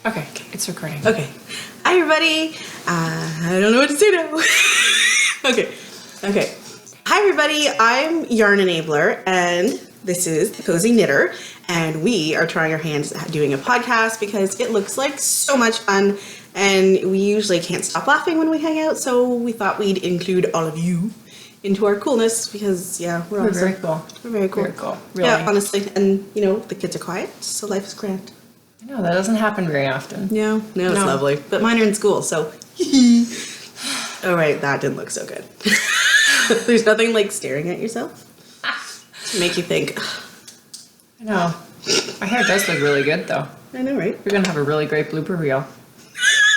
Okay, it's recording. Okay. Hi, everybody. I don't know what to say now. Okay. Hi, everybody. I'm Yarnenabler, and this is The Cozy Knitter, and we are trying our hands at doing a podcast because it looks like so much fun, and we usually can't stop laughing when we hang out, so we thought we'd include all of you into our coolness because, yeah, we're awesome. Very cool. We're very cool. Very cool. Really. Yeah, honestly. And, you know, the kids are quiet, so life is grand. No, that doesn't happen very often. No, it's lovely. But mine are in school, so. Oh, right, that didn't look so good. There's nothing like staring at yourself to make you think. I know. My hair does look really good, though. I know, right? We're going to have a really great blooper reel.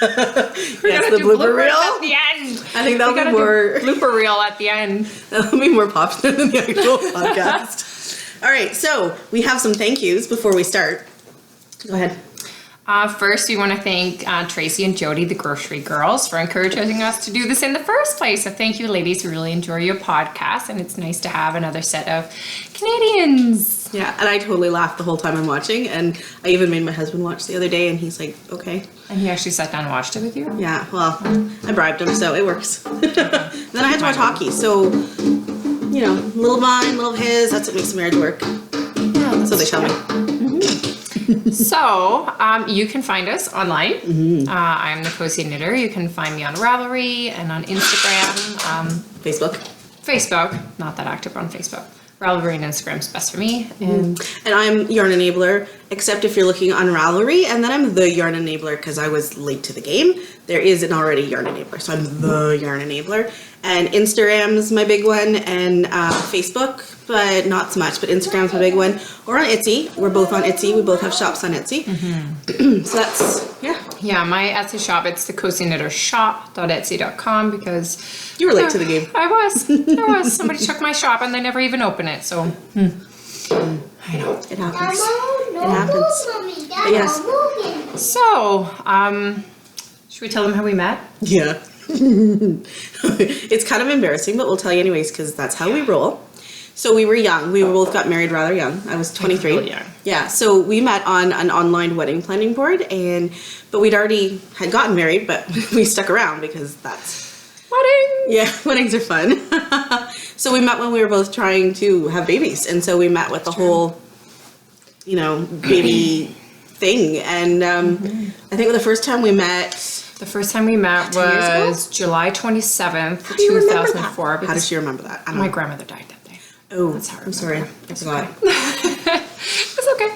Yes, the blooper reel at the end. I think that'll be more blooper reel at the end. That'll be more popular than the actual podcast. All right, so we have some thank yous before we start. Go ahead. First, we want to thank Tracy and Jody, the grocery girls, for encouraging us to do this in the first place. So thank you, ladies. We really enjoy your podcast, and it's nice to have another set of Canadians. Yeah, and I totally laughed the whole time I'm watching, and I even made my husband watch the other day, and he's like, okay. And he actually sat down and watched it with you? Yeah, well, I bribed him, so it works. Then I had to watch hockey, so, you know, little mine, little his, that's what makes the marriage work. Yeah, so they tell me. So, you can find us online. I'm the Cozy Knitter. You can find me on Ravelry and on Instagram. Facebook. Not that active on Facebook. Ravelry and Instagram's best for me. And I'm Yarnenabler, except if you're looking on Ravelry, and then I'm the Yarnenabler because I was late to the game. There is an already Yarnenabler, so I'm the Yarnenabler. And Instagram's my big one, and Facebook, but not so much, but Instagram's my big one. Or on Etsy. We're both on Etsy. We both have shops on Etsy. So that's, yeah. Yeah, my Etsy shop, it's thecozyknittershop.etsy.com because... You were late to the game. I was. Somebody took my shop and they never even opened it, so... I know. It happens. It happens. But yes. So, should we tell them how we met? Yeah. It's kind of embarrassing, but we'll tell you anyways because that's how we roll. So we were young. We both got married rather young. I was 23. Really young. Yeah. So we met on an online wedding planning board, but we'd already had gotten married, but we stuck around because that's weddings. Yeah, weddings are fun. So we met when we were both trying to have babies, and so we met with the whole, baby thing. And I think the first time we met. The first time we met was July 27th, 2004. How does she remember that? My grandmother died that day. Oh, that's hard. I'm sorry. I forgot. It's okay.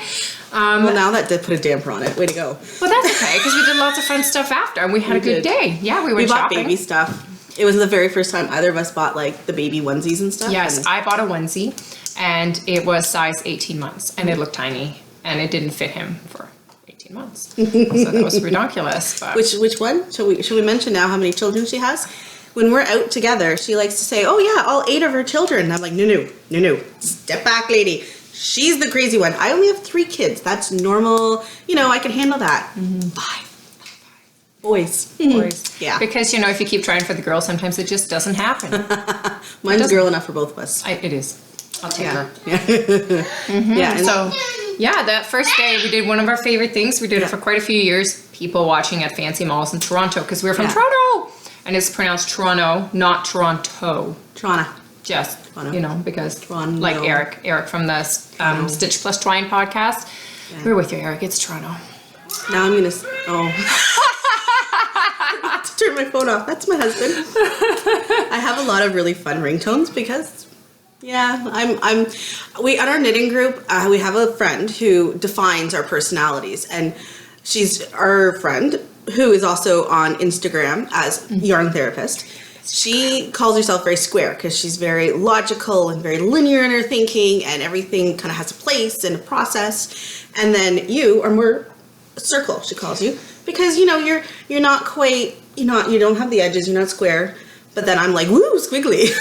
Well, now that did put a damper on it. Way to go. Well, that's okay, because we did lots of fun stuff after, and we had a good day. Yeah, we went shopping. We bought baby stuff. It was the very first time either of us bought, the baby onesies and stuff. Yes, I bought a onesie, and it was size 18 months, and it looked tiny, and it didn't fit him for 18 months. So that was ridiculous. But. Which one? Should we mention now how many children she has? When we're out together, she likes to say, oh yeah, all 8 of her children. And I'm like, no. Step back, lady. She's the crazy one. I only have 3 kids. That's normal. I can handle that. 5. Boys. Yeah. Because, if you keep trying for the girl, sometimes it just doesn't happen. Mine's girl enough for both of us. It is. I'll take her. Yeah. Yeah. And so... Yeah, that first day we did one of our favorite things. We did it for quite a few years. People watching at fancy malls in Toronto because we're from Toronto. And it's pronounced Toronto, not Toronto. Toronto. Just, Toronto. Because Toronto. Like Eric from the Stitch Plus Twine podcast. Yeah. We're with you, Eric. It's Toronto. Now I'm going to... Oh. To turn my phone off. That's my husband. I have a lot of really fun ringtones because... Yeah, we on our knitting group, we have a friend who defines our personalities, and she's our friend who is also on Instagram as Yarn Therapist. She calls herself very square because she's very logical and very linear in her thinking, and everything kind of has a place and a process. And then you are more circle, she calls you, because you're not quite, you don't have the edges, you're not square. But then I'm like, woo, squiggly.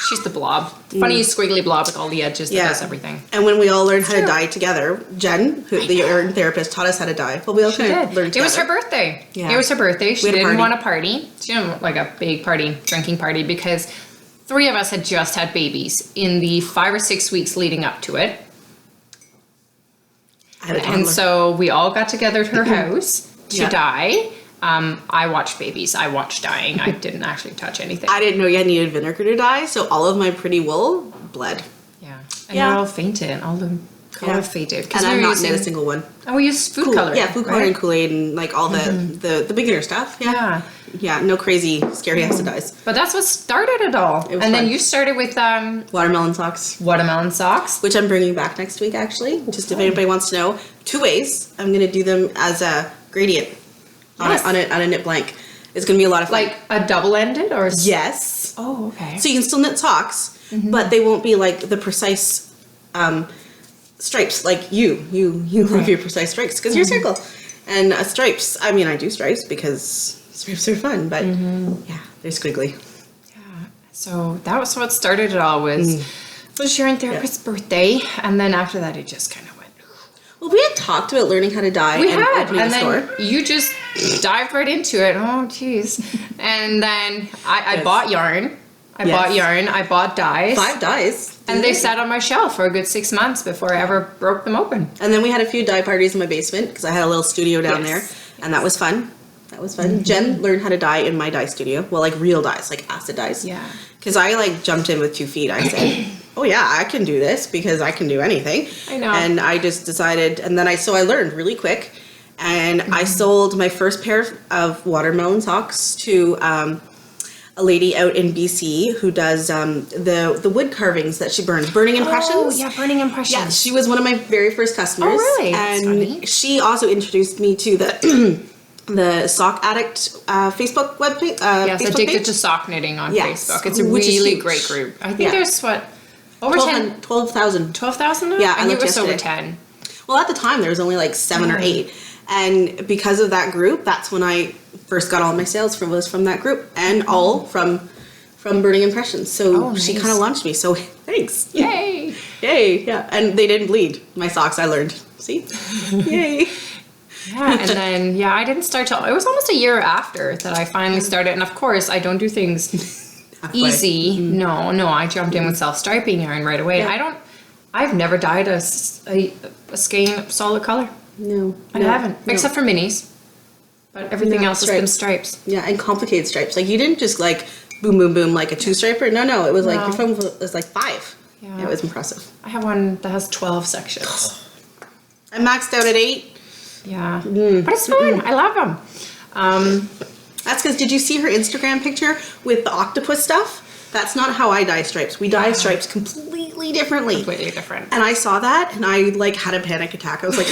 She's the blob. Funny squiggly blob with all the edges that does everything. And when we all learned how to dye together, Jen, the yarn therapist, taught us how to dye. Well, we all kind of learned together. It was her birthday. Yeah. It was her birthday. She didn't want a party. She didn't want like a big party, drinking party, because 3 of us had just had babies in the 5 or 6 weeks leading up to it. And so we all got together at her house to dye. I watched babies. I watched dyeing. I didn't actually touch anything. I didn't know you needed vinegar to dye, so all of my pretty wool bled. Yeah. And they're all fainted. All the color faded. And I'm not knit a single one. And we use food color. Yeah, food color and Kool-Aid and like all the beginner stuff. Yeah. Yeah, no crazy scary acid dyes. But that's what started it all. It was and fun. then you started with watermelon socks. Watermelon socks. Which I'm bringing back next week, actually. Just if anybody wants to know. 2 ways. I'm going to do them as a gradient on a knit blank. It's going to be a lot of fun. Like a double-ended or? Yes. Oh, okay. So you can still knit socks, but they won't be like the precise stripes like you love your precise stripes because you're circle. And stripes, I mean, I do stripes because stripes are fun, but yeah, they're squiggly. Yeah. So that was what started it all was Sharon Therapist's birthday, and then after that it just kind of went. Well, we had talked about learning how to dye opening a store. You just dived right into it. Oh, jeez. And then I bought yarn. I bought dyes. 5 dyes. And they sat on my shelf for a good 6 months before I ever broke them open. And then we had a few dye parties in my basement because I had a little studio down there, and that was fun. That was fun. Jen learned how to dye in my dye studio. Well, like real dyes, like acid dyes. Yeah. Because I like jumped in with 2 feet. I said, oh yeah, I can do this because I can do anything. I know. And I just decided, and then I learned really quick. And I sold my first pair of watermelon socks to a lady out in BC who does the wood carvings that she burns, Burning Impressions. Oh, yeah, Burning Impressions. Yeah, she was one of my very first customers. Oh, really? And she also introduced me to the the Sock Addict Facebook webpage. Yes, Facebook Addicted page. to Sock Knitting on Yes, Facebook. It's a which is really huge. great group. I think there's over 12,000. 12,000 now? Yeah, I I think it looked was over yesterday. 10. Well, at the time there was only like 7 or 8, and because of that group, that's when I first got all my sales from that group, and all from Burning Impressions. So she kind of launched me. So thanks. Yay! Yay! Yeah, and they didn't bleed. My socks, I learned. See? Yay! Yeah, and then I didn't start till it was almost a year after that I finally started. And of course, I don't do things easy. No, I jumped in with self-striping yarn right away. Yeah. I've never dyed a skein solid color. No, I haven't, except for minis. But everything else has been stripes. Yeah, and complicated stripes. Like you didn't just like boom, boom, boom like a 2-striper. No, it was like your phone was like 5. Yeah, it was impressive. I have one that has 12 sections. I maxed out at 8. Yeah, but it's fun. I love them. That's because did you see her Instagram picture with the octopus stuff? That's not how I dye stripes. We dye stripes completely differently. Completely different. And I saw that and I like had a panic attack. I was like,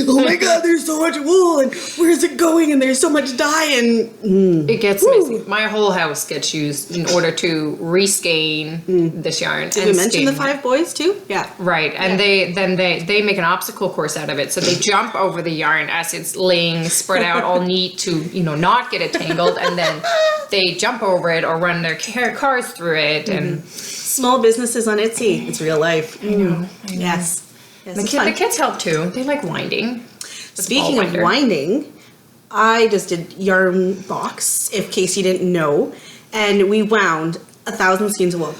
oh my God, there's so much wool and where's it going? And there's so much dye and it gets messy. My whole house gets used in order to reskein this yarn. Did we mention the 5 boys too? Yeah. Right. And they make an obstacle course out of it. So they jump over the yarn as it's laying spread out all neat to, not get it tangled. And then they jump over it or run their cars through it. And small businesses on Etsy. It's real life. I know. Yes. The kids help too. They like winding. Speaking of winding, I just did yarn box, in case you didn't know, and we wound 1,000 skeins of wool.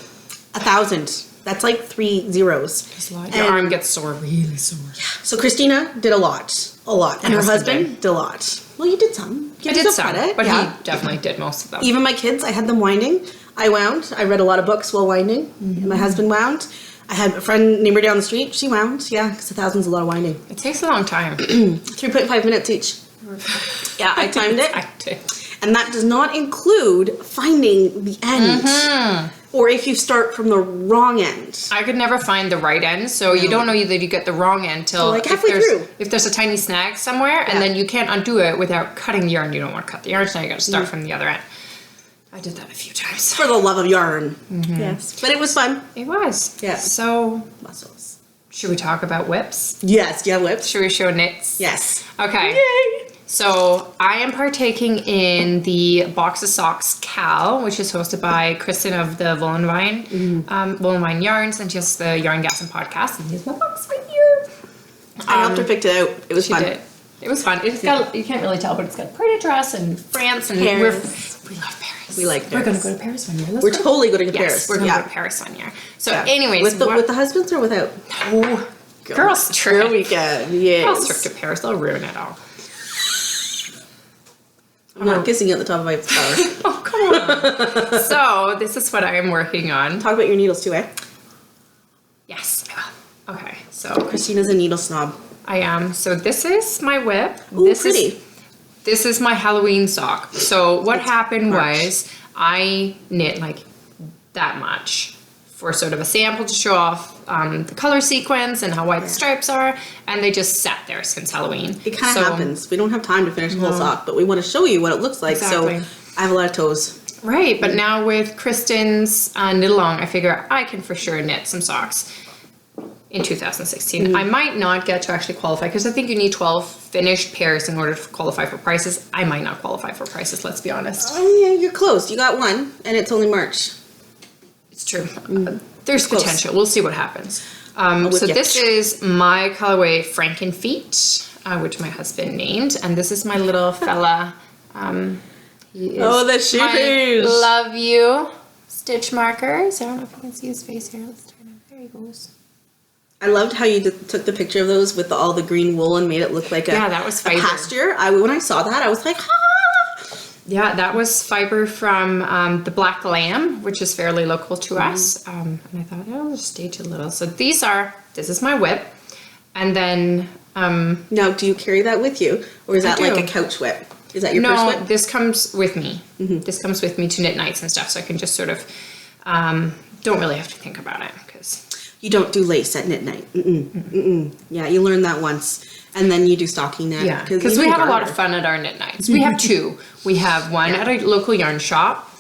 1,000. That's like 3 zeros. Your arm gets sore, really sore. So Christina did a lot. And her husband did a lot. Well, you did some. I did some, but he definitely did most of them. Even my kids, I had them winding. I wound. I read a lot of books while winding. My husband wound. I had a friend neighbor down the street. She wound. Yeah, because 1,000's a lot of winding. It takes a long time. 3.5 minutes each. Yeah, I timed it. I did. And that does not include finding the end. Or if you start from the wrong end. I could never find the right end, so you don't know that you get the wrong end till like halfway through. If there's a tiny snag somewhere, and then you can't undo it without cutting the yarn. You don't want to cut the yarn, so you got to start from the other end. I did that a few times. For the love of yarn. Yes. But it was fun. It was. Yeah. So, muscles. Should we talk about whips? Yes, yeah, whips. Should we show knits? Yes. Okay. Yay! So I am partaking in the Box of Socks Cal, which is hosted by Kristen of the Woolen Yarns, and just the Yarn Gassin podcast. And here's my box right here. I helped her pick it out. It was fun. Did. It was fun. It's got, you can't really tell, but it's got pretty dress and France and Paris. we love Paris. We like Paris. We're going to go to Paris one year. We're totally going to Paris. Yes, we're going to go to Paris one year. So anyways. With the husbands or without? No. Girls trip. Girl weekend. Yes. Girls trip to Paris. They'll ruin it all. I'm not kissing you at the top of my flower. Oh, come on. So this is what I am working on. Talk about your needles too, eh? Yes, I will. Okay, so Christina's a needle snob. I am. So this is my WIP. Ooh, this pretty. This is my Halloween sock. So what happened was I knit like that much for sort of a sample to show off the color sequence and how white the stripes are, and they just sat there since Halloween. It kind of happens. We don't have time to finish the whole sock, but we want to show you what it looks like. Exactly. So I have a lot of toes. Right, but now with Kristen's knit along, I figure I can for sure knit some socks in 2016. I might not get to actually qualify because I think you need 12 finished pairs in order to qualify for prices. I might not qualify for prices, let's be honest. Oh yeah, you're close. You got one, and it's only March. It's true. There's potential. We'll see what happens. So with you. this is my colorway Frankenfeet, which my husband named, and this is my little fella. He is Oh, the sheepish. Love you stitch markers. I don't know if you can see his face here. Let's turn him. There he goes. I loved how you took the picture of those with all the green wool and made it look like a, that was a fiber. pasture. When I saw that, I was like, ah! Yeah, that was fiber from the Black Lamb, which is fairly local to us. And I thought, I'll just stage a little. So this is my WIP. And then... Now, do you carry that with you? Or is that like a couch WIP? Is that your first WIP? No, this comes with me. This comes with me to knit nights and stuff. So I can just sort of, don't really have to think about it. Because You don't do lace at knit night. Yeah, you learned that once. And then you do stocking knit. yeah, because we have a lot of fun at our knit nights. We have two. We have one at a local yarn shop,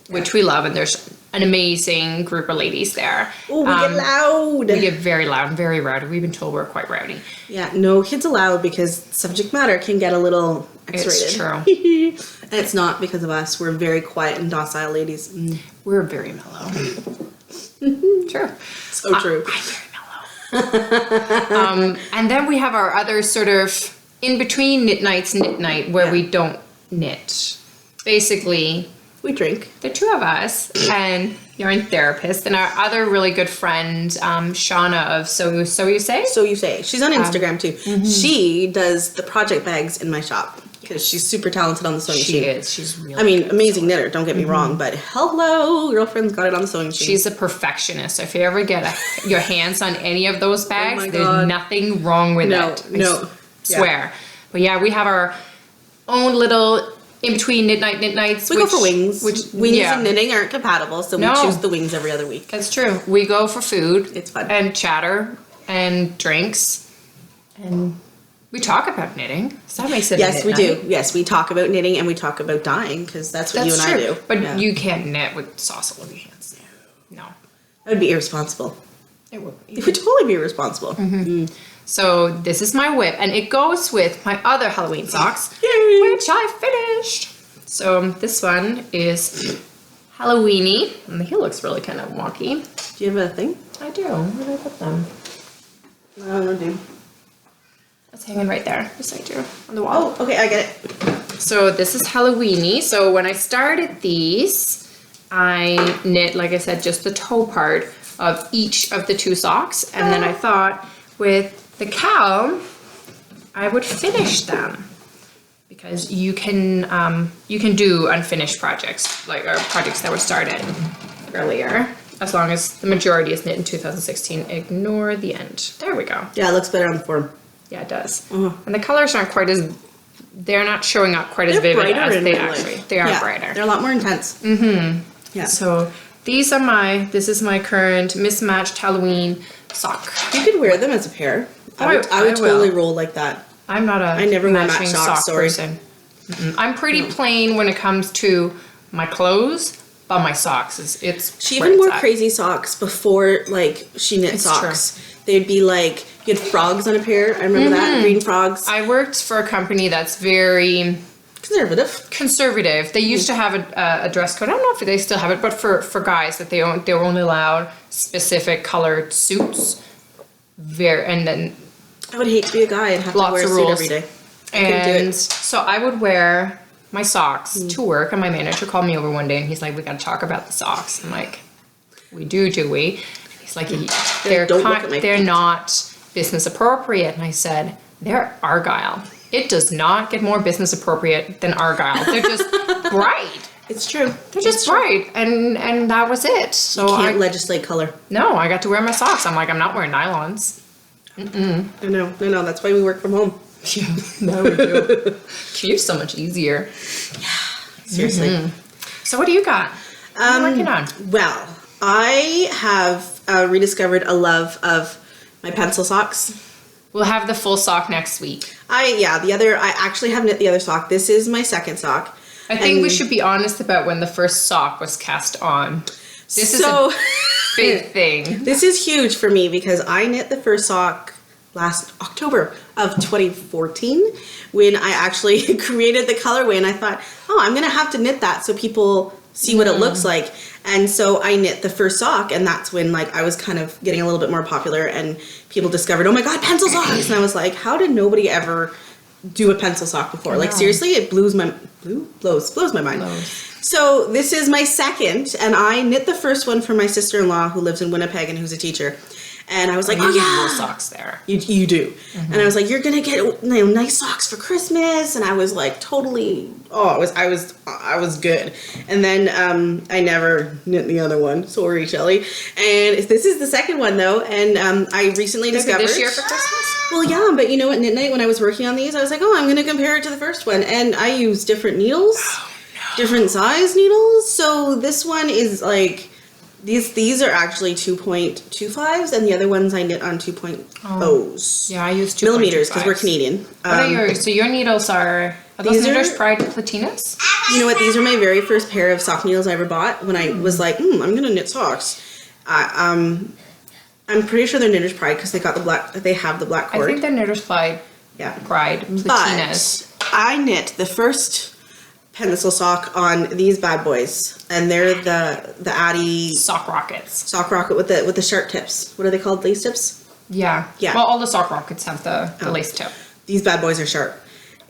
which we love, and there's an amazing group of ladies there. Oh, we get loud. We get very loud and very rowdy. We've been told we're quite rowdy. Yeah, no kids allowed because subject matter can get a little X-rated. It's true. And it's not because of us. We're very quiet and docile ladies. We're very mellow. True. So true. I'm very mellow. And then we have our other sort of in between knit night where we don't knit. Basically, We drink. the two of us and yarn therapist and our other really good friend, Shauna of So You Say. So you say. She's on Instagram too. She does the project bags in my shop because she's super talented on the sewing She machine. is. She's really I mean, amazing knitter, don't get me wrong, but hello, girlfriend's got it on the sewing machine. She's a perfectionist. If you ever get your hands on any of those bags, my there's God. nothing wrong with it. No. Swear. But yeah, we have our own little in between knit nights. We go for wings. Wings yeah. and knitting aren't compatible, so No. we choose the wings every other week. That's true. We go for food. It's fun. And chatter and drinks. And we talk about knitting. So that makes it a Yes, we knit night. do. Yes, we talk about knitting and we talk about dyeing because that's what you and I do. But Yeah. you can't knit with sauce all over your hands. No. That would be irresponsible. It would be. It would totally be irresponsible. So this is my WIP, and it goes with my other Halloween socks, Yay! which I finished. So this one is Halloweeny, and the heel looks really kind of wonky. Do you have a thing? I do. Where did I put them? I don't know, dude. It's hanging right there, beside you, on the wall. Oh, okay, I get it. So this is Halloweeny. So when I started these, I knit, like I said, just the toe part of each of the two socks, and then I thought with the cow, I would finish them because you can do unfinished projects or projects that were started earlier as long as the majority is knit in 2016. Ignore the end. There we go. Yeah, it looks better on the form. Yeah, it does. And the colors aren't they're not showing up quite as They're vivid brighter as in they real actually. life. They are Yeah, brighter. They're a lot more intense. Yeah. So these are this is my current mismatched Halloween sock. You could wear them as a pair. I would I totally will. roll like that. I'm not a I never wear matching match socks, sock sorry. person. I'm pretty plain when it comes to my clothes, but my socks it's She where even wore it's at. crazy socks before, like, she knit It's socks. They'd be like, you had frogs on a pair. I remember that. Green frogs. I worked for a company that's very Conservative. conservative. They used to have a dress code. I don't know if they still have it, but for guys that they were only allowed specific colored suits. And then I would hate to be a guy and have Lots to wear a of suit rules. every day. I couldn't do and it. so I would wear my socks to work, and my manager called me over one day and he's like, "We gotta talk about the socks." I'm like, "We do we?" And he's like, Don't look at my they're feet." not business appropriate." And I said, "They're Argyle." It does not get more business appropriate than Argyle. They're just bright. It's true. They're just bright, and that was it. So You can't legislate color. No, I got to wear my socks. I'm like, I'm not wearing nylons. No. That's why we work from home. Yeah, no, we do. Commute's so much easier. Seriously. So what do you got? What are you working on? Well, I have rediscovered a love of my pencil socks. We'll have the full sock next week. I actually have knit the other sock. This is my second sock. I think we should be honest about when the first sock was cast on. This is a big thing. This is huge for me because I knit the first sock last October of 2014 when I actually created the colorway, and I thought, oh, I'm gonna have to knit that so people see what it looks like. And so I knit the first sock, and that's when like I was kind of getting a little bit more popular and people discovered, oh my god, pencil socks. And I was like, how did nobody ever do a pencil sock before? Like seriously, it blows my mind. So this is my second, and I knit the first one for my sister-in-law who lives in Winnipeg and who's a teacher. And I was like, oh yeah, wool socks there. You do. And I was like, you're gonna get nice socks for Christmas. And I was like, totally. Oh, I was good. And then I never knit the other one. Sorry, Shelly. And this is the second one though. And I recently discovered this year for Christmas. Well, yeah, but you know what? Knit Night, when I was working on these, I was like, oh, I'm gonna compare it to the first one, and I used different needles, different size needles. So this one is like. These are actually 2.25s, and the other ones I knit on 2.0s. Yeah, I use 2.25s. Millimeters because we're Canadian. What are yours? So your needles are those Knitter's Pride Platinas? You know what? These are my very first pair of sock needles I ever bought when I was like, I'm gonna knit socks. I'm pretty sure they're Knitter's Pride because they got the black. They have the black cord. I think they're Knitter's Pride. Yeah. Pride Platinas. But I knit the first pencil sock on these bad boys, and they're the Addy sock rockets. Sock rocket with the sharp tips. What are they called? Lace tips? Yeah. Well, all the sock rockets have the lace tip. These bad boys are sharp.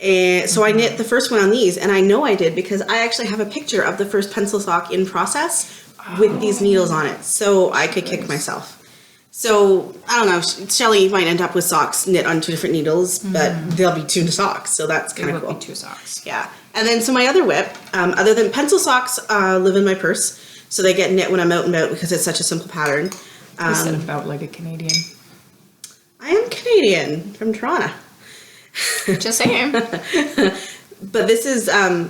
And so I knit the first one on these, and I know I did because I actually have a picture of the first pencil sock in process with these needles on it, so I could kick myself. So, I don't know, Shelly might end up with socks knit on two different needles, but they'll be two socks, so that's kind of cool. Be two socks. Yeah. And then, so my other WIP, other than pencil socks, live in my purse, so they get knit when I'm out and about because it's such a simple pattern. You said about like a Canadian. I am Canadian, from Toronto. Just saying. But this is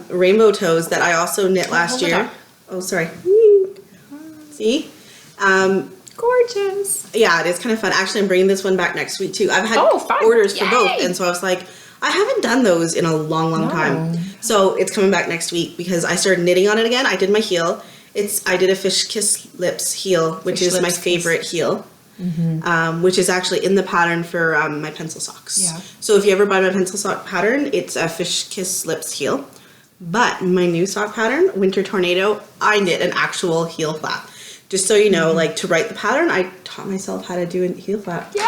rainbow toes that I also knit last year. Oh, sorry. See? Gorgeous. Yeah, it is kind of fun. Actually, I'm bringing this one back next week too. I've had orders for both, and so I was like, I haven't done those in a long time. So it's coming back next week because I started knitting on it again. I did my heel. I did a fish kiss lips heel, which is my favorite heel, which is actually in the pattern for my pencil socks. Yeah. So if you ever buy my pencil sock pattern, it's a fish kiss lips heel. But my new sock pattern, Winter Tornado, I knit an actual heel flap. Just so you know, like to write the pattern, I taught myself how to do a heel flap. Yay!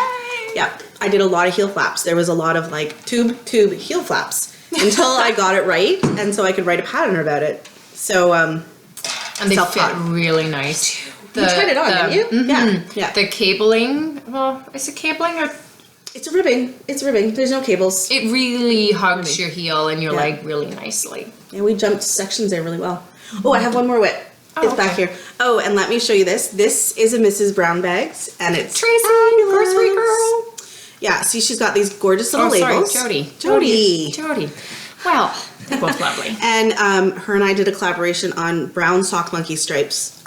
Yeah, I did a lot of heel flaps. There was a lot of like tube heel flaps until I got it right, and so I could write a pattern about it. So, and they fit really nice. You tried it on, didn't you? Yeah. The cabling, well, is it cabling or? It's a ribbing. It's ribbing. There's no cables. It really hugs your heel and your leg really nicely. Yeah, we jumped sections there really well. Oh, I have one more WIP. It's back here. Oh, and let me show you this. This is a Mrs. Brown bags, and it's Tracy, grocery girl. Yeah, see, she's got these gorgeous little labels. Jody. Well, they're both lovely. And her and I did a collaboration on brown sock monkey stripes.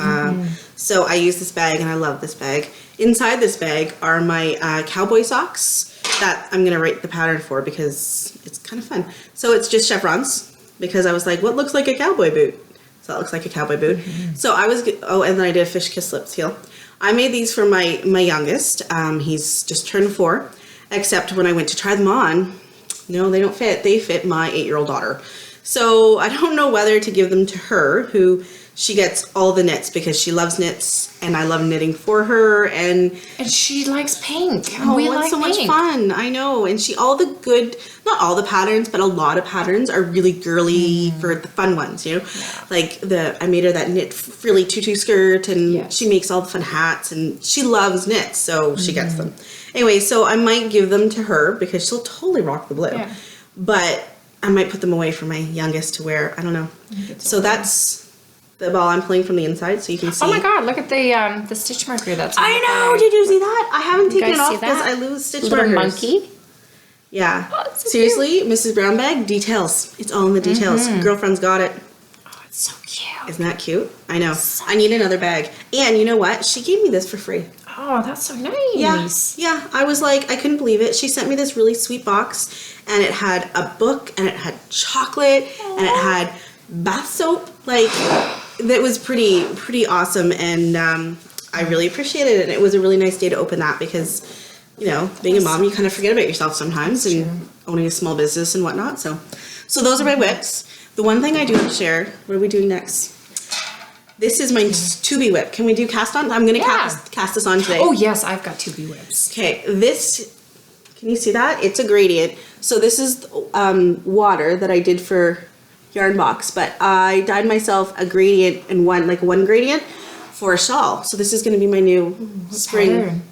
So I use this bag, and I love this bag. Inside this bag are my cowboy socks that I'm going to write the pattern for because it's kind of fun. So it's just chevrons because I was like, what looks like a cowboy boot? So that looks like a cowboy boot. So I was, and then I did a fish kiss lips heel. I made these for my youngest. He's just turned 4, except when I went to try them on, no, they don't fit. They fit my 8-year-old daughter. So I don't know whether to give them to her, who she gets all the knits because she loves knits and I love knitting for her, and she likes pink. Oh, we like so much fun. I know. And all the good, not all the patterns, but a lot of patterns are really girly for the fun ones, you know? Yeah. Like I made her that knit frilly tutu skirt, and she makes all the fun hats, and she loves knits, so she gets them. Anyway, so I might give them to her because she'll totally rock the blue. Yeah. but I might put them away for my youngest to wear. I don't know. So that's the ball I'm pulling from the inside, so you can see. Oh my god, look at the stitch marker that's on I the know, back. did you see that? I haven't taken guys it see off because that? I lose stitch Little markers. monkey. Yeah. Oh, it's so Seriously, Mrs. Brown Bag, details. It's all in the details. Girlfriend's got it. Oh, it's so cute. Isn't that cute? I know. I need another bag. And you know what? She gave me this for free. Oh, that's so nice. Yeah. Yeah. I was like, I couldn't believe it. She sent me this really sweet box, and it had a book, and it had chocolate, and it had bath soap. Like, that was pretty awesome, and I really appreciated it. And it was a really nice day to open that because, you know, being a mom, you kind of forget about yourself sometimes, and owning a small business and whatnot. So those are my WIPs. The one thing I do want to share. What are we doing next? This is my to-be WIP. Can we do cast on? I'm going to cast this on today. Oh yes, I've got 2 B WIPs. Okay, this, can you see that? It's a gradient. So this is water that I did for Yarn Box, but I dyed myself a gradient and one gradient for a shawl. So this is going to be my new spring. Pattern?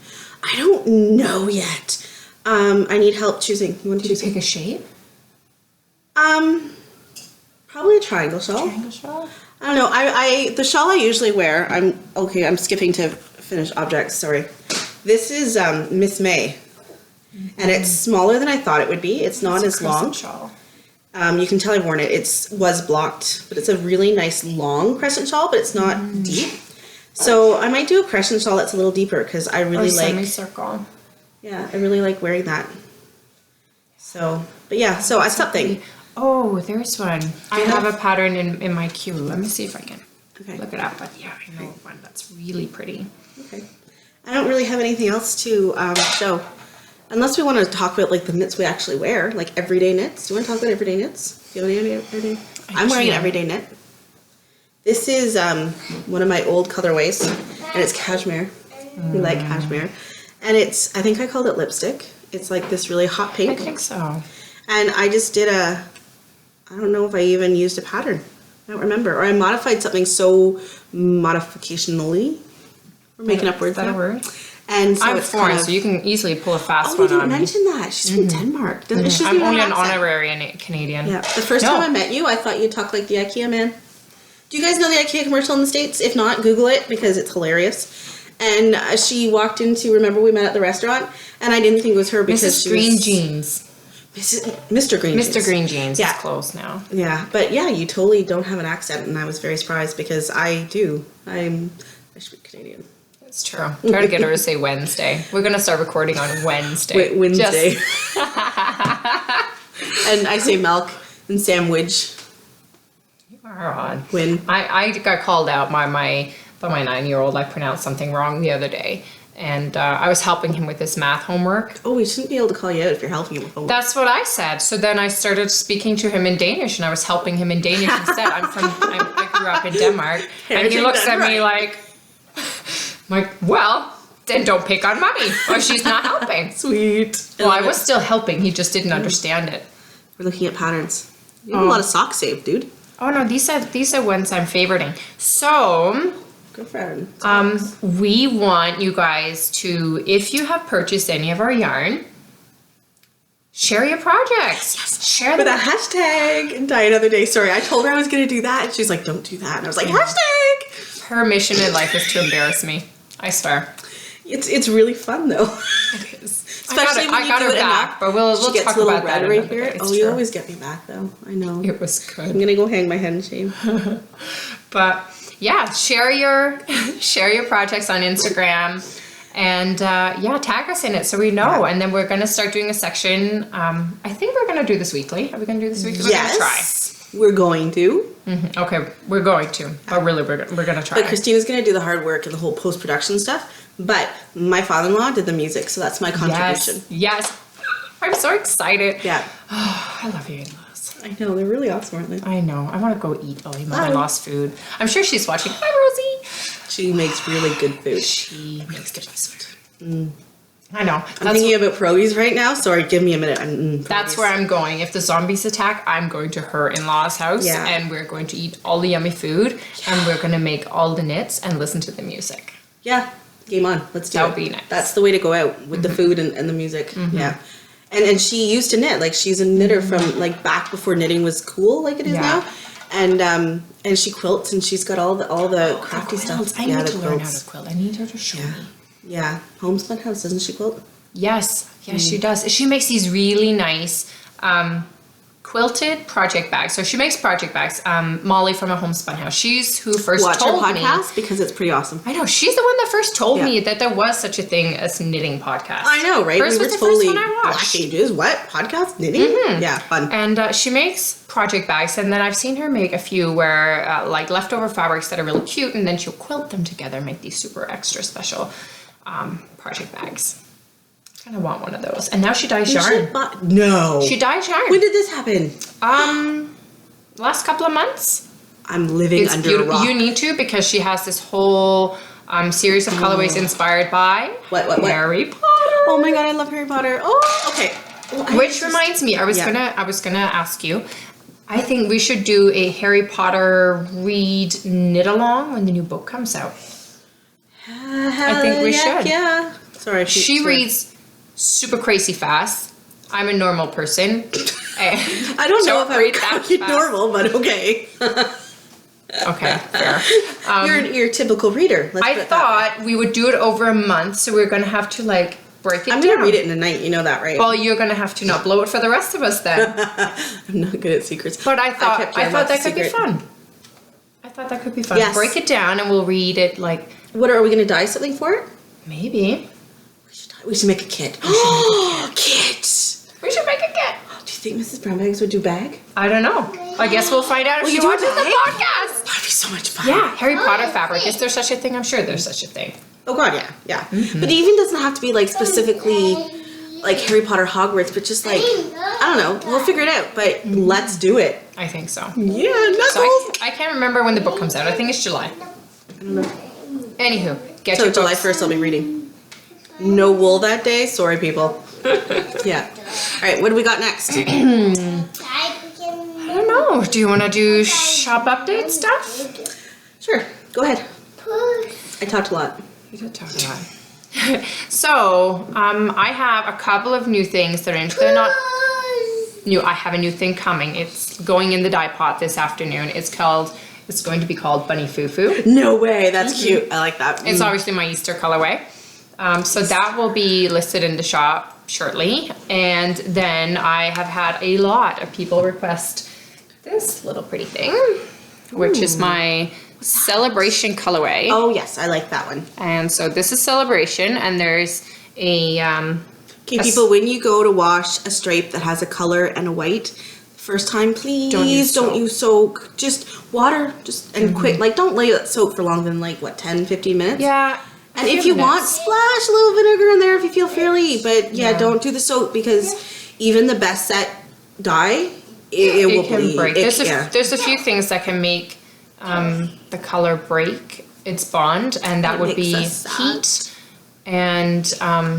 I don't know yet. I need help choosing. You want to choose? Pick a shape? Probably a triangle shawl. Triangle shawl? I don't know. The shawl I usually wear. I'm skipping to finished objects. Sorry. This is Miss May, and it's smaller than I thought it would be. It's not as long. Shawl. You can tell I've worn it. It was blocked, but it's a really nice long crescent shawl, but it's not deep. So I might do a crescent shawl that's a little deeper because I really like semicircle. Yeah, I really like wearing that. So, but yeah, so I stopped thinking. Oh, there's one. I have a pattern in my queue. Let me see if I can look it up. But yeah, I know one that's really pretty. Okay. I don't really have anything else to show. Unless we want to talk about like the knits we actually wear, like everyday knits. Do you want to talk about everyday knits? Do you have any everyday? I'm wearing an everyday knit. This is one of my old colorways, and it's cashmere. We like cashmere. And it's, I think I called it lipstick. It's like this really hot pink. I think so. And I just did I don't know if I even used a pattern. I don't remember. Or I modified something so modificationally. We're making up words. Is that a word? And so I'm foreign, so you can easily pull a fast we one didn't on me. mention that. She's from Denmark. She's I'm only an honorary Canadian. Yeah. The first time I met you, I thought you talked like the IKEA man. Do you guys know the IKEA commercial in the States? If not, Google it because it's hilarious. And she walked into, remember we met at the restaurant? And I didn't think it was her because Mrs. she Green was... Mr. Green Jeans. Mr. Green Jeans Yeah. is close now. Yeah, but yeah, you totally don't have an accent, and I was very surprised because I do. I should be Canadian. It's true. Try to get her to say Wednesday. We're going to start recording on Wednesday. Wednesday. And I say milk and sandwich. You are odd. When I got called out by my 9-year-old. I pronounced something wrong the other day. And I was helping him with his math homework. Oh, we shouldn't be able to call you out if you're helping him with homework. That's what I said. So then I started speaking to him in Danish, and I was helping him in Danish instead. I grew up in Denmark, and he looks at me like, well, then don't pick on mommy, or she's not helping. Sweet. Well, I was still helping. He just didn't understand it. We're looking at patterns. You have a lot of socks saved, dude. Oh no, these are ones I'm favoriting. So. Go for it. We want you guys to, if you have purchased any of our yarn, share your projects. Yes. Share with them. a hashtag and dyeanotherday. Sorry, I told her I was going to do that, and she's like, "Don't do that." And I was like, "Hashtag." Her mission in life is to embarrass me. I star. It's really fun though. It is. Especially when I got her back, but we'll she gets talk a little about that red right another here. day. Oh, you always get me back though. I know. It was I'm good. gonna go hang my head in shame. But yeah, share your projects on Instagram, and tag us in it so we know. And then we're gonna start doing a section. I think we're gonna do this weekly. Are we gonna do this weekly? We're gonna try. We're going to. Mm-hmm. Okay, we're going to, but really we're gonna try. But Christina's gonna do the hard work and the whole post-production stuff. But my father-in-law did the music, so that's my contribution. Yes. I'm so excited. Yeah. Oh, I love your in-laws. I know, they're really awesome, aren't they? I know. I want to go eat my lost food. I'm sure she's watching. Hi, Rosie. She makes really good food. She makes the best food. I know. I'm thinking about pierogies right now. Sorry, give me a minute. That's where I'm going. If the zombies attack, I'm going to her in-laws' house, and we're going to eat all the yummy food, and we're going to make all the knits and listen to the music. Yeah. Game on. Let's do it. That would be nice. That's the way to go out with the food and the music. Yeah. And she used to knit. Like, she's a knitter from, like, back before knitting was cool like it is now. And she quilts, and she's got all the crafty stuff. I need to learn how to quilt. I need her to show me. Yeah. Homespun House, doesn't she quilt? Yes. Yes, she does. She makes these really nice quilted project bags. So she makes project bags. Molly from A Homespun House. She's who first told her me. podcast because it's pretty awesome. I know. She's the one that first told me that there was such a thing as knitting podcast. I know, right? Hers we was were the totally first one I watched. Black Ages. What? Podcast? Knitting? Yeah, fun. And she makes project bags, and then I've seen her make a few where like leftover fabrics that are really cute, and then she'll quilt them together and make these super extra special project bags. I want one of those. And now she dyes yarn. No. She dyes yarn. When did this happen? Last couple of months. I'm living under a rock. You need to, because she has this whole series of colorways inspired by what? Harry Potter. Oh my god, I love Harry Potter. Oh, okay. Well, Which reminds me, I was gonna ask you. I think we should do a Harry Potter read knit along when the new book comes out. I think we should. Yeah. Sorry. She reads super crazy fast. I'm a normal person. I don't know if I would call you normal, but okay. Okay, fair. You're an your typical reader. I thought we would do it over a month, so we're going to have to like break it down. I'm going to read it in a night, you know that, right? Well, you're going to have to not blow it for the rest of us then. I'm not good at secrets. But I thought that could be fun. I thought that could be fun. Yes. Break it down and we'll read it like... What, are we going to dye something for it? Maybe. We should make a kit. Kit! We should make a kit. Do you think Mrs. Brownbags would do bag? I don't know. I guess we'll find out if she watches the podcast. That'd be so much fun. Yeah, Harry Potter fabric. Is there such a thing? I'm sure there's such a thing. Oh god, yeah. But it even doesn't have to be like specifically like Harry Potter Hogwarts, but just like, I don't know, we'll figure it out, but let's do it. I think so. Yeah, Knuckles! So I can't remember when the book comes out. I think it's July. I don't know. Anywho, get So your July books. 1st I'll be reading. No wool that day? Sorry, people. Yeah. Alright, what do we got next? I don't know. Do you want to do shop update stuff? Sure, go ahead. I talked a lot. You did talk a lot. So, I have a couple of new things that are they're not new. I have a new thing coming. It's going in the dye pot this afternoon. It's going to be called Bunny Foo Foo. No way, that's cute. I like that. It's obviously my Easter colorway. So that will be listed in the shop shortly. And then I have had a lot of people request this little pretty thing, which is my Celebration colorway. Oh yes, I like that one. And so this is Celebration, and there's a okay, people, when you go to wash a stripe that has a color and a white, first time, please don't use soak. Just water, and quick. Like, don't lay that soak for longer than like what, 10-15 minutes. Yeah. And if you want, splash a little vinegar in there if you feel fairly. But yeah, don't do the soak, because even the best set dye, it will bleed. Break. There's a few things that can make the color break its bond, and that would be heat and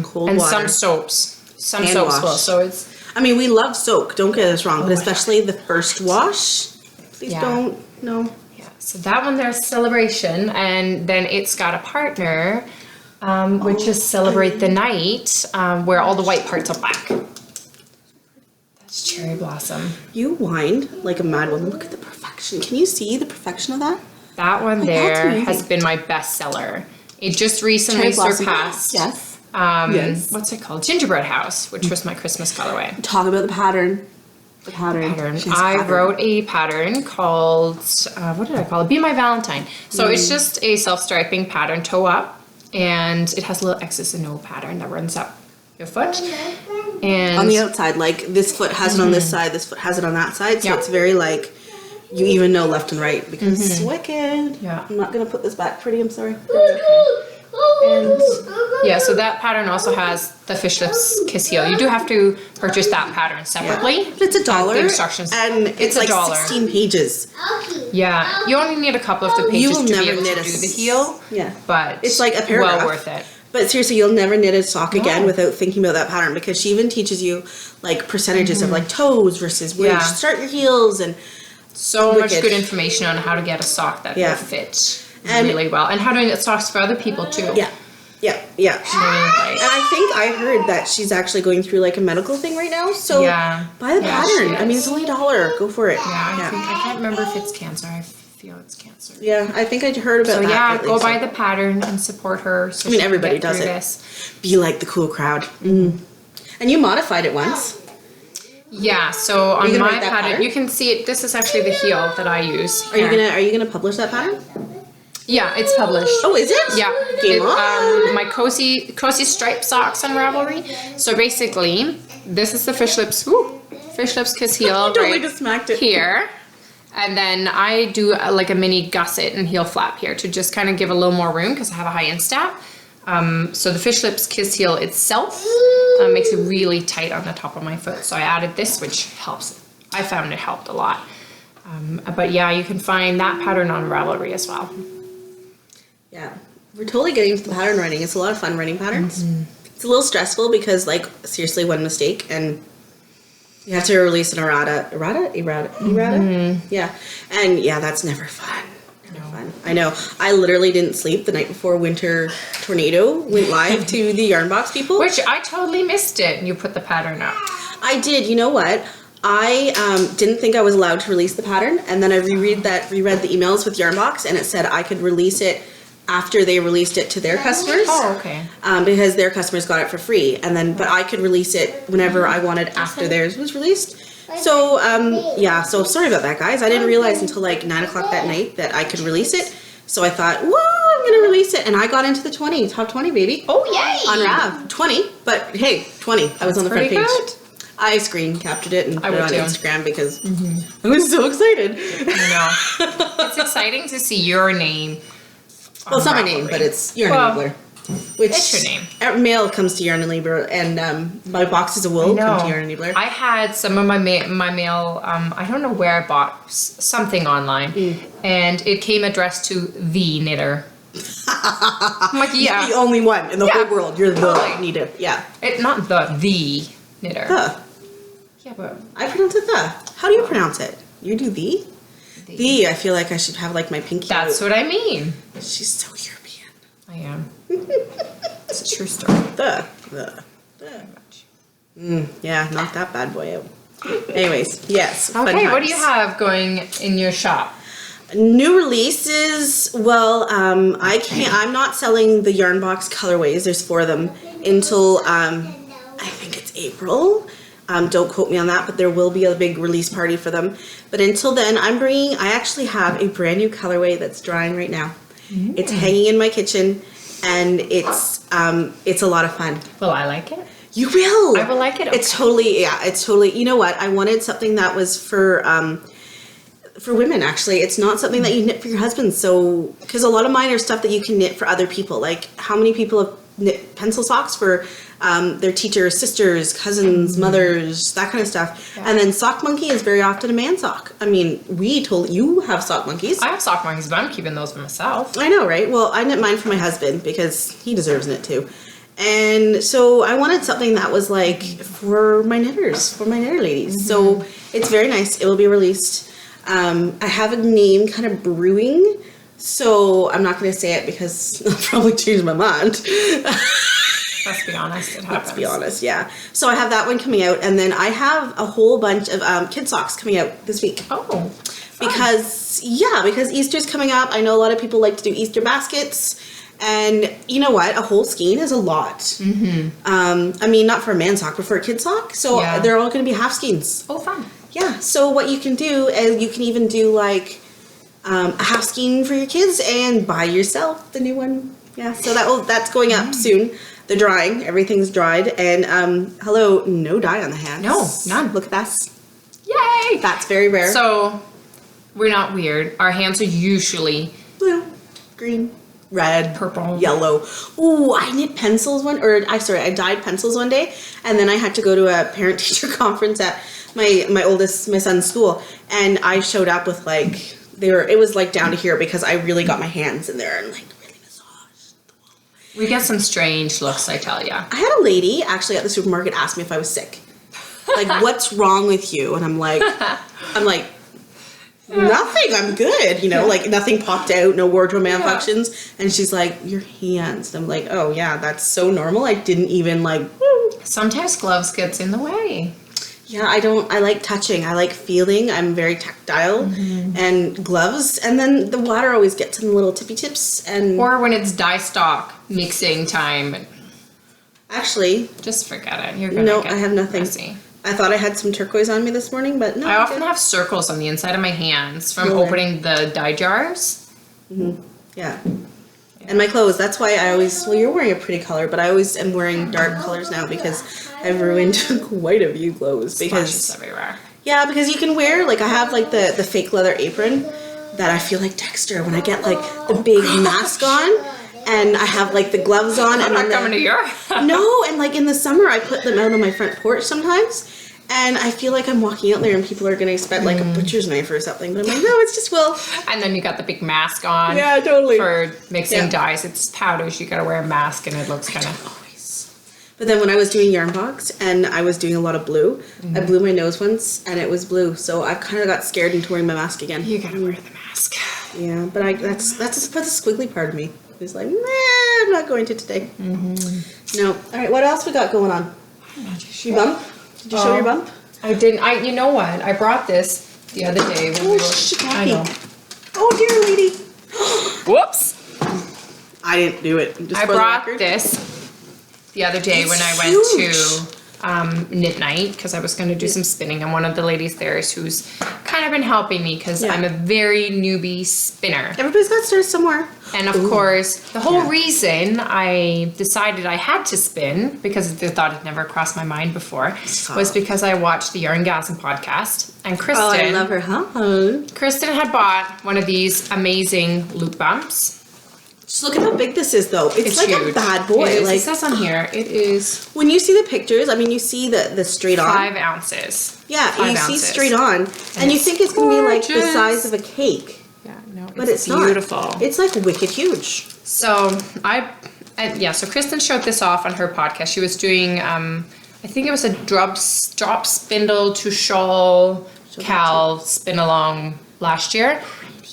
cold and water. some soaps. Some Hand soaps wash. will. So it's. I mean, we love soak. Don't get us wrong, but especially the first wash. Please don't. No. Yeah. So that one there's Celebration, and then it's got a partner, which is Celebrate the Night, where all the white parts are black. That's Cherry Blossom. You whined like a mad woman. Look at the perfection. Can you see the perfection of that? That one there has been my bestseller. It just recently surpassed. Yes. What's it called? Gingerbread House, which was my Christmas colorway. Talk about the pattern. The pattern. I wrote a pattern called, what did I call it? Be My Valentine. So it's just a self-striping pattern, toe up, and it has a little X's and O pattern that runs up your foot. And on the outside, like this foot has it on this side, this foot has it on that side, so it's very like, you even know left and right, because it's wicked. Yeah. I'm not going to put this back pretty, I'm sorry. And yeah, so that pattern also has the fish lips kiss heel. You do have to purchase that pattern separately. But it's $1. The instructions. And it's like $1. 16 pages. Yeah, you only need a couple of the pages to be able to do the heel. Yeah. But it's like a paragraph. Well worth it. But seriously, you'll never knit a sock again without thinking about that pattern, because she even teaches you like percentages of like toes versus where you should start your heels, and so much good information on how to get a sock that will fit really well, and how to knit socks for other people too. Yeah. Yeah. And I think I heard that she's actually going through like a medical thing right now. So buy the pattern. I mean, it's only $1. Go for it. I can't remember if it's cancer. I feel it's cancer. Yeah, I think I heard about that. So yeah, go buy the pattern and support her. So I mean, everybody does it. Be like the cool crowd. And you modified it once. Yeah, so on my pattern, you can see it. This is actually the heel that I use. Are you gonna publish that pattern? Yeah, it's published. Oh, is it? Yeah. My cozy striped socks on Ravelry. So basically, this is the fish lips. Fish lips kiss heel. You totally just smacked it here. And then I do like a mini gusset and heel flap here to just kind of give a little more room because I have a high instep. So the fish lips kiss heel itself makes it really tight on the top of my foot. So I added this, which helps. I found it helped a lot. But yeah, you can find that pattern on Ravelry as well. Yeah, we're totally getting into the pattern writing. It's a lot of fun writing patterns. It's a little stressful because, like, seriously, one mistake and you have to release an errata. Yeah, and yeah, that's never fun. I know. I literally didn't sleep the night before Winter Tornado went live to the Yarn Box people. Which I totally missed it. You put the pattern up. I did. You know what? I didn't think I was allowed to release the pattern, and then I reread the emails with Yarn Box, and it said I could release it after they released it to their customers. Oh, okay. Because their customers got it for free, but I could release it whenever I wanted after theirs was released. So, yeah, so sorry about that, guys. I didn't realize until like 9 o'clock that night that I could release it. So I thought, whoa, I'm going to release it. And I got into the top 20, baby. Oh, yay! On Rav. 20, but hey, 20. I was on the front page. Good. I screen captured it and put it on Instagram because I was so excited. I know. It's exciting to see your name. Well, it's not my name, but it's yarnenabler. Which it's your name. Mail comes to yarnenabler, and my boxes of wool come to yarnenabler. I had some of my mail. I don't know where I bought something online, and it came addressed to the knitter. I'm like, yeah, you're the only one in the whole world. You're the knitter. Yeah, not the knitter. Yeah, but I pronounce it the. How do you pronounce it? You do the. The. I feel like I should have like my pinky. That's what I mean. She's so European. I am. It's a true story. Yeah, knock that bad boy out. Anyways, yes. Okay, what do you have going in your shop? New releases. Well, I'm not selling the Yarn Box colorways. There's 4 of them until I think it's April. Don't quote me on that, but there will be a big release party for them. But until then, I actually have a brand new colorway that's drying right now. It's hanging in my kitchen, and it's a lot of fun. Will I like it? You will. I will like it. Okay. It's totally. You know what? I wanted something that was for women. Actually, it's not something that you knit for your husband. So, because a lot of mine are stuff that you can knit for other people. Like, how many people have knit pencil socks for their teachers, sisters, cousins, mothers, that kind of stuff. Yeah. And then sock monkey is very often a man sock. I mean, you have sock monkeys. I have sock monkeys, but I'm keeping those for myself. I know, right? Well, I knit mine for my husband because he deserves knit too. And so I wanted something that was like for my knitters, for my knitter ladies. So it's very nice. It will be released. I have a name kind of brewing, so I'm not going to say it because I'll probably change my mind. Let's be honest, it happens. Let's be honest, yeah. So I have that one coming out, and then I have a whole bunch of kid socks coming out this week. Oh, fun. Because Easter's coming up. I know a lot of people like to do Easter baskets, and you know what? A whole skein is a lot. I mean, not for a man sock, but for a kid sock. So they're all going to be half skeins. Oh, fun. Yeah. So what you can do is you can even do like a half skein for your kids and buy yourself the new one. Yeah. So that's going up soon. They're drying. Everything's dried. And hello, no dye on the hands. No, none. Look at that. Yay! That's very rare. So we're not weird. Our hands are usually blue, green, red, purple, yellow. Ooh, I knit pencils I dyed pencils one day, and then I had to go to a parent-teacher conference at my son's school, and I showed up with like it was like down to here because I really got my hands in there and like really massaged the wool. We get some strange looks, I tell ya. I had a lady actually at the supermarket ask me if I was sick. Like, what's wrong with you? And I'm like, nothing, I'm good, you know, like nothing popped out, no wardrobe malfunctions. And she's like, your hands. And I'm like, oh yeah, that's so normal. I didn't even like, Sometimes gloves gets in the way. yeah, I like touching. I like feeling. I'm very tactile. And gloves. And then the water always gets in the little tippy tips. And Or when it's dye stock mixing time. actually, Just forget it. You're gonna no, get I have nothing. messy. I thought I had some turquoise on me this morning, but no. I often have circles on the inside of my hands from Really? opening the dye jars. Yeah. And my clothes, that's why I always, well, you're wearing a pretty color, but I always am wearing dark colors now because I've ruined quite a few clothes. Splashes Because, everywhere. yeah, because you can wear, like, I have, like, the fake leather apron that I feel like Dexter when I get, like, the big mask on and I have, like, the gloves on. I'm and not then coming to your No, and, like, in the summer, I put them out on my front porch sometimes. And I feel like I'm walking out there and people are going to expect, like, a butcher's knife or something. But I'm like, no, it's just, well... And then you got the big mask on. Yeah, totally. For mixing Yeah. dyes. It's powders. You gotta wear a mask and it looks kind of... Always. But then when I was doing yarn box and I was doing a lot of blue, I blew my nose once and it was blue. So I kind of got scared into wearing my mask again. You gotta wear the mask. Yeah, but that's the squiggly part of me. It's like, nah, I'm not going to today. No. All right, what else we got going on? You bump? Did you show your bump? I didn't. You know what? I brought this the other day when we were... I know. Oh, dear lady. Whoops! I didn't do it. Just I for the brought record. this the other day when I went to knit night because I was going to do some spinning, and one of the ladies there is who's kind of been helping me because I'm a very newbie spinner. Everybody's got to start somewhere. And of course, the whole reason I decided I had to spin, because the thought had never crossed my mind before, was because I watched the Yarngasm podcast, and Kristen... Oh, I love her, huh? Kristen had bought one of these amazing loop bumps. Just look at how big this is, though. It's like huge. a bad boy. It is, Like it says on here, it is when you see the pictures, I mean, you see the straight on. 5 ounces. Yeah, 5 you see ounces. straight on, and you it's think it's gonna be like the gorgeous. size of a cake, Yeah, no, but it's beautiful. not. It's like wicked huge. So so Kristen showed this off on her podcast. She was doing, I think it was a drop spindle to shawl cowl spin along last year.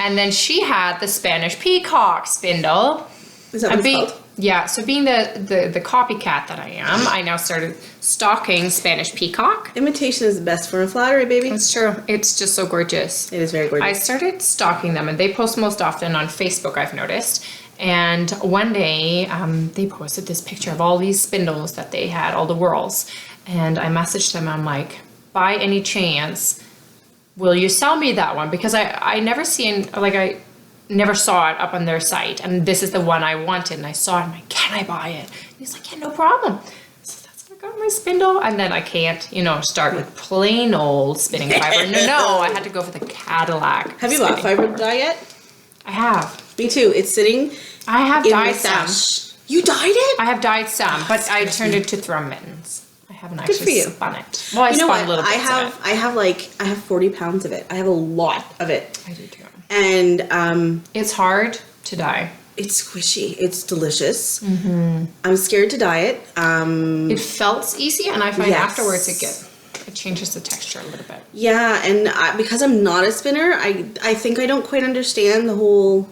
And then she had the Spanish peacock spindle. Is that what it's called? Yeah, so being the copycat that I am, I now started stocking Spanish peacock. Imitation is the best form of flattery, baby. It's true. It's just so gorgeous. It is very gorgeous. I started stalking them, and they post most often on Facebook, I've noticed. And one day, they posted this picture of all these spindles that they had, all the whirls. And I messaged them, I'm like, by any chance, will you sell me that one? Because I never I never saw it up on their site. And this is the one I wanted. And I saw it, I'm like, can I buy it? And he's like, yeah, no problem. So that's where I got my spindle. And then I can't, start with plain old spinning fiber. No, I had to go for the Cadillac. Have you bought fiber dye yet? I have. Me too. It's sitting I have in my dyed some. stash. You dyed it? I have dyed some, but I turned it to thrum mittens. I haven't Good for actually you. spun it. Well, I You know spun what? little bits I have 40 pounds of it. I have a lot of it. I do too. And It's hard to dye. it's squishy. It's delicious. I'm scared to dye it. It felt easy, and I find Yes. afterwards it changes the texture a little bit. Yeah, and because I'm not a spinner, I think I don't quite understand the whole,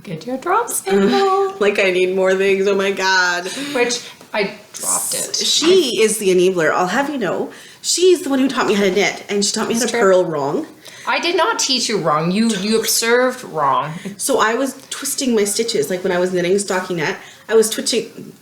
Get your drop spindle. like I need more things, oh my god. Which I dropped it. She is the enabler, I'll have you know. She's the one who taught me how to knit, and she taught me how to true. purl wrong. I did not teach you wrong. You observed wrong. So I was twisting my stitches, like when I was knitting stockinette, I was twitching.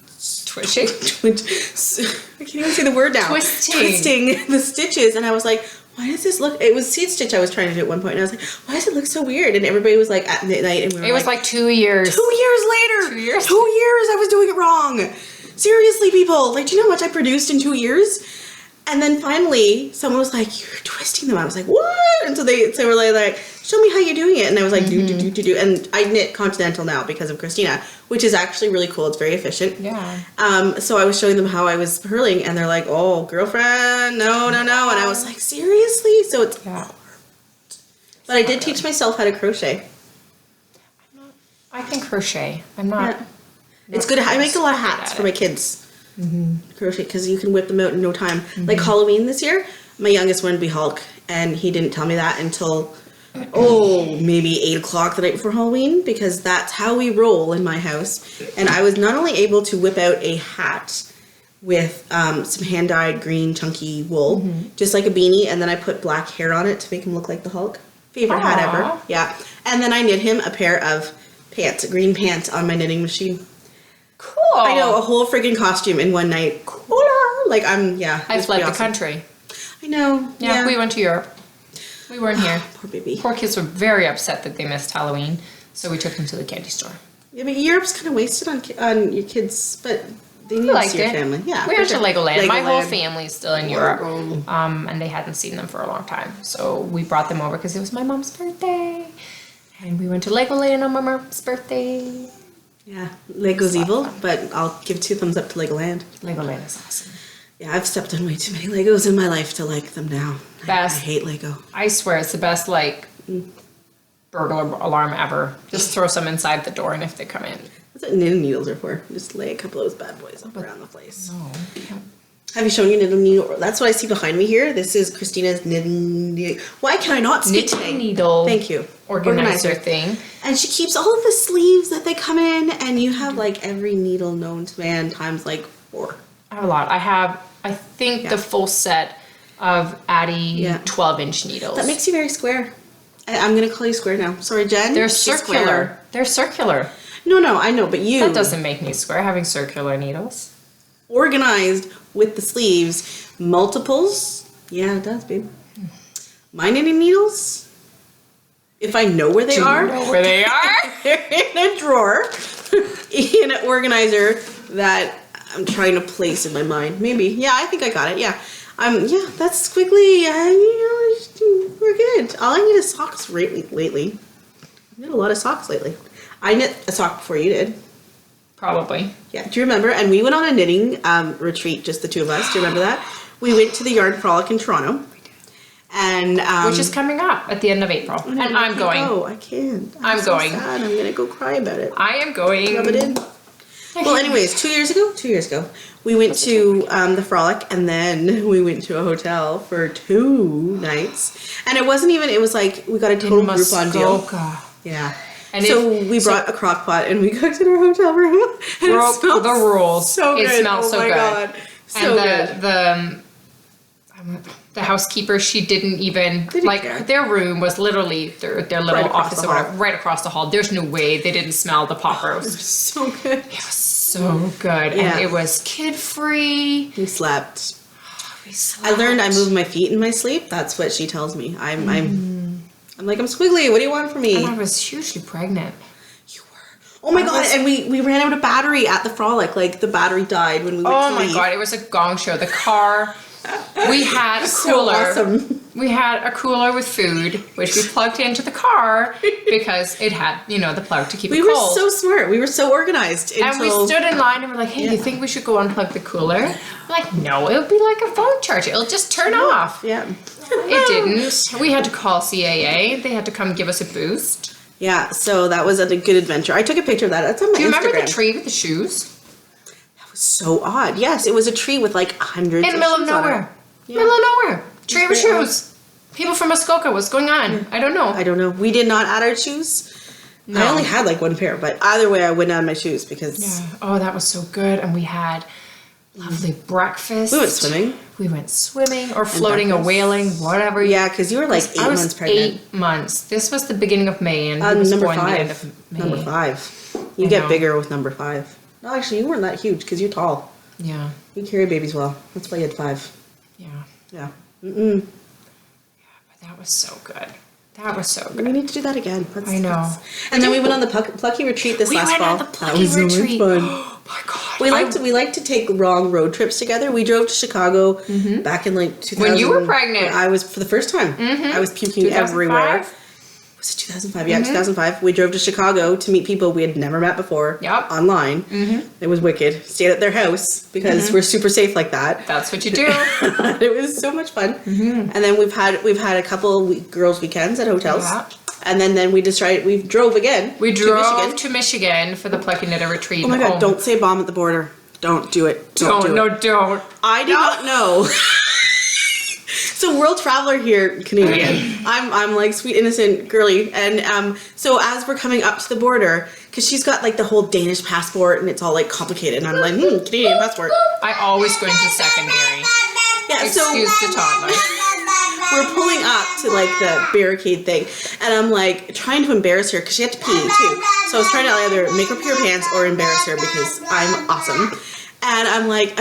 Twitching. I can't even say the word now. Twisting. Twisting the stitches, and I was like, why does this look? It was seed stitch I was trying to do at one point, and I was like, why does it look so weird? And everybody was like at midnight, and we were It was like 2 years. 2 years later. 2 years? 2 years I was doing it wrong. Seriously, people. Like, do you know how much I produced in 2 years? And then finally, someone was like, you're twisting them. I was like, what? And so they were like, show me how you're doing it. And I was like, do. And I knit Continental now because of Christina, which is actually really cool. It's very efficient. Yeah. So I was showing them how I was purling, and they're like, oh, girlfriend, no. And I was like, seriously? So it's Yeah. But I did teach myself how to crochet. I can crochet. I'm not. Yeah. It's good. I make a lot of hats at for my kids. Crochet, because you can whip them out in no time. Like Halloween this year, my youngest wanted to be Hulk, and he didn't tell me that until maybe 8 o'clock the night before Halloween, because that's how we roll in my house. And I was not only able to whip out a hat with some hand-dyed green chunky wool, just like a beanie, and then I put black hair on it to make him look like the Hulk. Favorite hat ever. Yeah. And then I knit him a pair of pants, green pants, on my knitting machine. Cool. I know, a whole friggin' costume in one night. Like, I fled the country. I know. Yeah, we went to Europe. We weren't here. Poor baby. Poor kids were very upset that they missed Halloween, so we took them to the candy store. Yeah, but Europe's kind of wasted on your kids, but they need to see your family. Yeah, we went to Legoland. My whole family's still in Europe, and they hadn't seen them for a long time, so we brought them over because it was my mom's birthday, and we went to Legoland on my mom's birthday. Yeah, Lego's evil, but I'll give 2 thumbs up to Legoland. Legoland is awesome. Yeah, I've stepped on way too many Legos in my life to like them now. I hate Lego. I swear it's the best, like, burglar alarm ever. Just throw some inside the door, and if they come in. That's what knitting needles are for. Just lay a couple of those bad boys up around the place. No. Have you shown your knitting needle? That's what I see behind me here. This is Christina's knitting. Why can I not speak today? Needle. Thank you. Organizer thing. And she keeps all of the sleeves that they come in, and you have like every needle known to man times like 4. I have a lot. I think the full set of Addie 12-inch needles. That makes you very square. I'm going to call you square now. Sorry, Jen. They're circular. Square. They're circular. No, I know, but you... That doesn't make me square, having circular needles. Organized with the sleeves. Multiples. Yeah, it does, babe. My knitting needles, if I know where they are... know where they are? They're in a drawer. In an organizer that I'm trying to place in my mind. Maybe. Yeah, I think I got it. Yeah. That's quickly. We're good. All I need is socks lately. I knit a lot of socks lately. I knit a sock before you did. Probably. Yeah. Do you remember? And we went on a knitting retreat, just the 2 of us. Do you remember that? We went to the Yarn Frolic in Toronto. And which is coming up at the end of April. And I'm going. Oh, I can't. I'm so going. Sad. I'm going to go cry about it. I am going. Rub it in. Well, anyways, 2 years ago, we went to the Frolic, and then we went to a hotel for 2 nights. And it wasn't even, it was like, we got a total Groupon deal. Yeah. And so we brought a crock pot, and we cooked in our hotel room. And broke the rules. So good. It smells so good. God. So and the housekeeper, she didn't even care. Their room was literally their little office or whatever, right across the hall. There's no way they didn't smell the pot roast. So good. It was so good. Yeah. And it was kid free. We slept. I learned I move my feet in my sleep. That's what she tells me. I'm like, I'm squiggly. What do you want from me? And I was hugely pregnant. You were. Oh my God. And we ran out of battery at the Frolic. Like the battery died when we went to leave. Oh my God. It was a gong show. The car... We had a cooler. So awesome. We had a cooler with food, which we plugged into the car because it had, the plug to keep it cold. We were so smart. We were so organized. And we stood in line and we're like, hey, do you think we should go unplug the cooler? I'm like, no, it would be like a phone charger. It'll just turn off. Yeah. It didn't. We had to call CAA. They had to come give us a boost. Yeah, so that was a good adventure. I took a picture of that. That's on my Instagram. Do you remember the tree with the shoes? So odd. Yes, it was a tree with like hundreds in the middle of nowhere. Yeah. Middle of nowhere. Tree with shoes. People from Muskoka. What's going on? Yeah. I don't know. We did not add our shoes. No. I only had like 1 pair, but either way I wouldn't add my shoes because... Yeah. Oh, that was so good. And we had lovely breakfast. We went swimming. Or floating or whaling, whatever. Yeah, because you were like 8 months pregnant. 8 months. This was the beginning of May and he was born the end of May. Number 5. You get bigger with number 5. No, actually, you weren't that huge because you're tall. Yeah. You carry babies well. That's why you had 5. Yeah. Yeah. Yeah, but that was so good. That was so good. We need to do that again. I know. And then we went on the Plucky retreat this last fall. We went on the Plucky retreat. So much fun. Oh my God. We like to take long road trips together. We drove to Chicago back in like 2000. When you were pregnant. I was for the first time. I was puking everywhere. Was it 2005? Yeah, 2005. We drove to Chicago to meet people we had never met before. Yep. Online. It was wicked. Stayed at their house because we're super safe like that. That's what you do. It was so much fun. And then we've had a couple girls' weekends at hotels. Yeah. And then we drove again. We drove to Michigan for the Plucky Knitter retreat. Oh my God! Don't say bomb at the border. Don't do it. Don't. I did not know. So world traveler here, Canadian. I'm like sweet, innocent, girly. And so as we're coming up to the border, because she's got like the whole Danish passport and it's all like complicated. And I'm like, Canadian passport. I always go into secondary. Yeah, Excuse the toddler. We're pulling up to like the barricade thing, and I'm like trying to embarrass her because she had to pee too. So I was trying to either make her pee her pants or embarrass her because I'm awesome. And I'm like,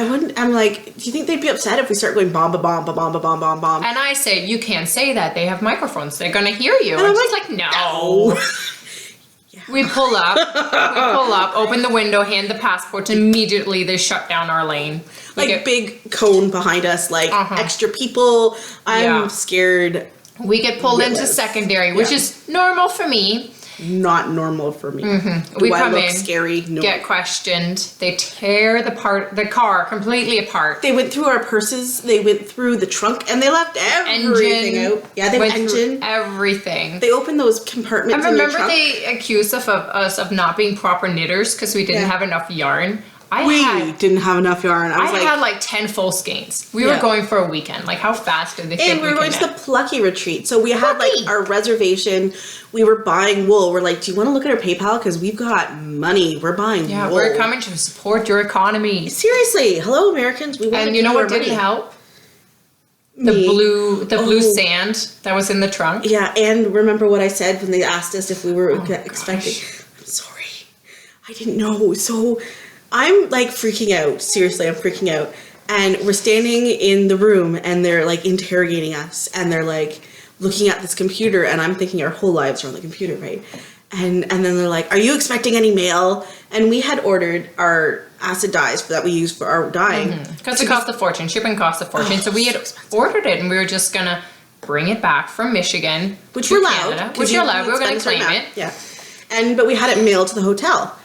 do you think they'd be upset if we start going bomb, bomb, bomb, bomb, bomb, bomb, bomb? And I say, you can't say that. They have microphones. They're gonna hear you. And I'm she's like, no. We pull up, open the window, hand the passport, and immediately they shut down our lane. Like big cone behind us, like extra people. I'm scared. We get pulled into secondary, which is normal for me. Not normal for me. We come look in, scary? No. get questioned. They tear the car completely apart. They went through our purses. They went through the trunk, and they left everything out. Yeah, they went through everything. They opened those compartments. And remember, they accused us of not being proper knitters because we didn't have enough yarn. We didn't have enough yarn. I had like 10 full skeins. We were going for a weekend. Like, how fast did they think we were going to the Plucky retreat. So we had like our reservation. We were buying wool. We're like, do you want to look at our PayPal? Because we've got money. We're buying wool. Yeah, we're coming to support your economy. Seriously. Hello, Americans. We want and you know what didn't help? The blue sand that was in the trunk. Yeah, and remember what I said when they asked us if we were expecting. I'm sorry. I didn't know. So I'm like freaking out. Seriously, I'm freaking out. And we're standing in the room and they're like interrogating us and they're like looking at this computer and I'm thinking our whole lives are on the computer, right? And then they're like, are you expecting any mail? And we had ordered our acid dyes that we use for our dyeing. Because it cost a fortune. Shipping cost a fortune. So we had ordered it and we were just going to bring it back from Michigan. Which we're allowed. Which you're allowed. We were going to claim it. Yeah. But we had it mailed to the hotel.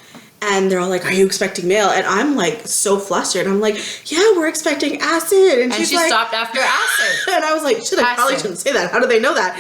And they're all like, are you expecting mail? And I'm like so flustered. I'm like, yeah, we're expecting acid. And she's she like, stopped after acid. And I was like, I probably shouldn't say that. How do they know that?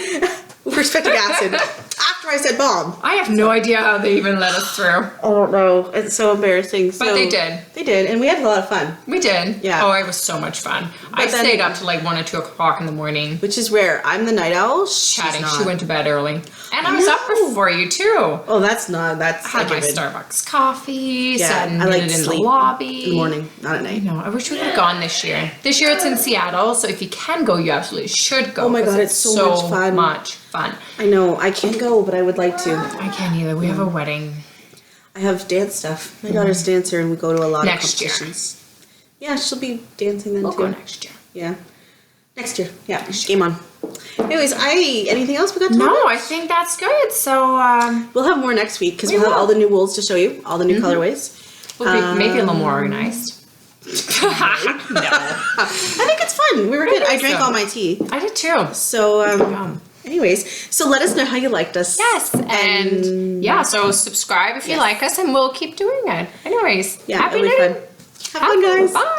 We're expecting acid. After I said bomb. I have no idea how they even let us through. I don't know. It's so embarrassing. But they did. They did. And we had a lot of fun. We did. Yeah. Oh, it was so much fun. I stayed up till like 1 or 2 o'clock in the morning. Which is rare. I'm the night owl. Chatting. She went to bed early. And I was up before you too. Oh, that's I had my Starbucks coffee. Yeah, I like to sleep in the lobby. In the morning, not at night. No, I wish we would have gone this year. This year it's in Seattle, so if you can go, you absolutely should go. Oh my god, it's so much fun. I know. I can't go, but I would like to. I can't either. We have a wedding. I have dance stuff. My daughter's a dancer, and we go to a lot of competitions. Yeah, she'll be dancing then too. We'll go next year. Yeah. Next year. Yeah. Game on. Anyways, anything else we got to No, know? I think that's good. So we'll have more next week because we'll have all the new wools to show you, all the new colorways. We'll be maybe a little more organized. No. I think it's fun. We were good. I drank all my tea. I did too. So, anyways, so let us know how you liked us. Yes, and yeah, so subscribe if you like us, and we'll keep doing it. Anyways, Yeah, happy it'll be knitting. fun. Have fun, guys. Bye.